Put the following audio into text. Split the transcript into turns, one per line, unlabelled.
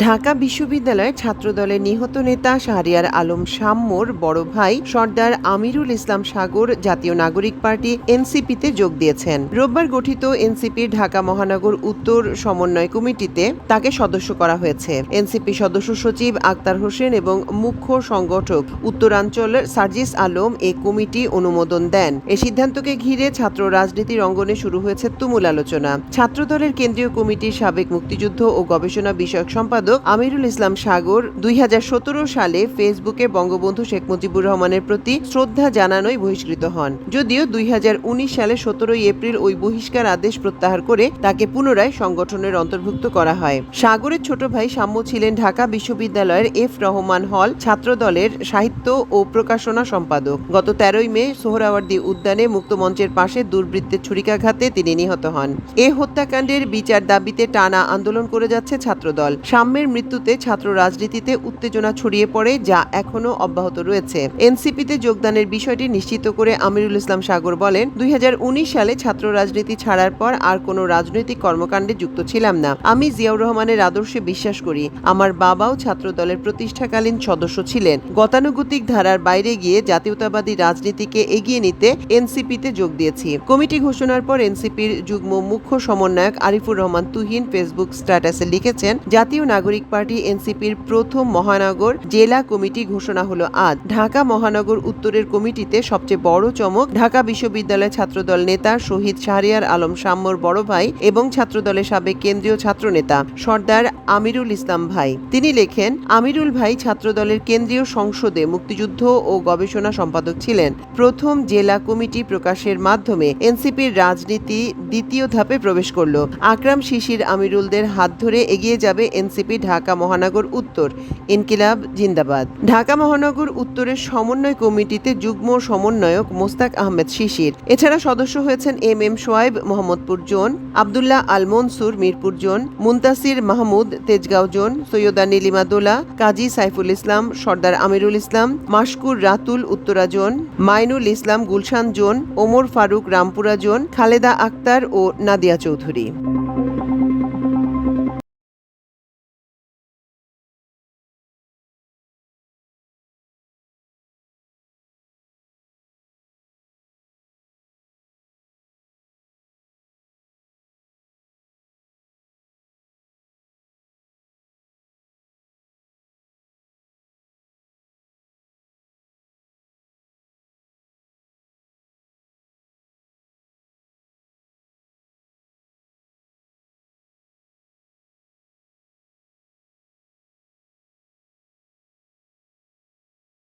ঢাকা বিশ্ববিদ্যালয়ের ছাত্রদলের নিহত নেতা শাহরিয়ার আলম শাম্মুর বড় ভাই সর্দার আমিরুল ইসলাম সাগর জাতীয় নাগরিক পার্টি এনসিপিতে যোগ দিয়েছেন। রোববার গঠিত এনসিপির ঢাকা মহানগর উত্তর সমন্বয় কমিটিতে তাকে সদস্য করা হয়েছে। এনসিপি সদস্য সচিব আক্তার হোসেন এবং মুখ্য সংগঠক উত্তরাঞ্চলের সার্জিস আলম এ কমিটি অনুমোদন দেন। এ সিদ্ধান্তকে ঘিরে ছাত্র রাজনীতির অঙ্গনে শুরু হয়েছে তুমুল আলোচনা। ছাত্রদলের কেন্দ্রীয় কমিটির সাবেক মুক্তিযুদ্ধ ও গবেষণা বিষয়ক সম্পাদক আমিরুল ইসলাম সাগর 2017 সালে ফেসবুকে বঙ্গবন্ধু শেখ মুজিবুর রহমানের প্রতি শ্রদ্ধা জানানোয় বহিষ্কৃত হন। যদিও 2019 সালে 17 এপ্রিল ওই বহিষ্কার আদেশ প্রত্যাহার করে তাকে পুনরায় সংগঠনের অন্তর্ভুক্ত করা হয়। সাগরের ছোট ভাই শাম্মু ছিলেন ঢাকা বিশ্ববিদ্যালয়ের এফ রহমান হল ছাত্রদলের সাহিত্য ও প্রকাশনা সম্পাদক। গত 13 মে সোহরাওয়ার্দী উদ্যানে মুক্তমঞ্চের পাশে দুর্বৃত্তের ছুরিকাঘাতে তিনি নিহত হন। এ হত্যাকাণ্ডের বিচার দাবিতে টানা আন্দোলন করে যাচ্ছে ছাত্রদল। শাম্মের মৃত্যুতে ছাত্র রাজনীতিতে উত্তেজনা ছড়িয়ে পড়ে, যা এখনও অব্যাহত রয়েছে। এনসিপিতে যোগদানের বিষয়টি নিশ্চিত করে আমিরুল ইসলাম সাগর বলেন, 2019 সালে ছাত্র রাজনীতি ছাড়ার পর আর কোনো রাজনৈতিক কর্মকাণ্ডে যুক্ত ছিলাম না। আমি জিয়াউর রহমানের আদর্শে বিশ্বাস করি। আমার বাবাও ছাত্র দলের প্রতিষ্ঠাকালীন সদস্য ছিলেন। গতানুগতিক ধারার বাইরে গিয়ে জাতীয়তাবাদী রাজনীতিকে এগিয়ে নিতে এনসিপিতে যোগ দিয়েছি। কমিটি ঘোষণার পর এনসিপির যুগ্ম মুখ্য সমন্বয়ক আরিফুর রহমান তুহিন ফেসবুক স্ট্যাটাসে লিখেছেন, জাতীয় নাগরিক পার্টি এনসিপির প্রথম মহানগর জেলা কমিটি ঘোষণা হলো আজ। ঢাকা মহানগর উত্তরের কমিটিতে সবচেয়ে বড় চমক ঢাকা বিশ্ববিদ্যালয় ছাত্রদল নেতা শহীদ শাহরিয়ার আলম শাম্মুর বড় ভাই এবং ছাত্রদলের সাবেক কেন্দ্রীয় ছাত্রনেতা সর্দার আমিরুল ইসলাম ভাই। তিনি লেখেন, আমিরুল ভাই ছাত্রদলের কেন্দ্রীয় সংসদে মুক্তিযুদ্ধ ও গবেষণা সম্পাদক ছিলেন। প্রথম জেলা কমিটি প্রকাশের মাধ্যমে এনসিপির রাজনীতি দ্বিতীয় ধাপে প্রবেশ করল। আকরাম শিশির আমিরুলদের হাত ধরে এগিয়ে যাবে এনসিপি ঢাকা মহানগর উত্তর। ইনকিলাব জিন্দাবাদ। ঢাকা মহানগর উত্তরের সমন্বয় কমিটিতে যুগ্ম সমন্বয়ক মোস্তাক আহমেদ শিশির। এছাড়া সদস্য হয়েছেন M Shoaib Mohammadpur zone, Abdullah Al Mansur Mirpur zone, Muntasir Mahmud Tejgaon zone, Syeda Nilima দোলা, কাজী সাইফুল ইসলাম, সর্দার আমিরুল ইসলাম, মাশকুর রাতুল উত্তরা জোন, মাইনুল ইসলাম গুলশান জোন, ওমর ফারুক রামপুরা জোন, খালেদা আক্তার ও নাদিয়া চৌধুরী।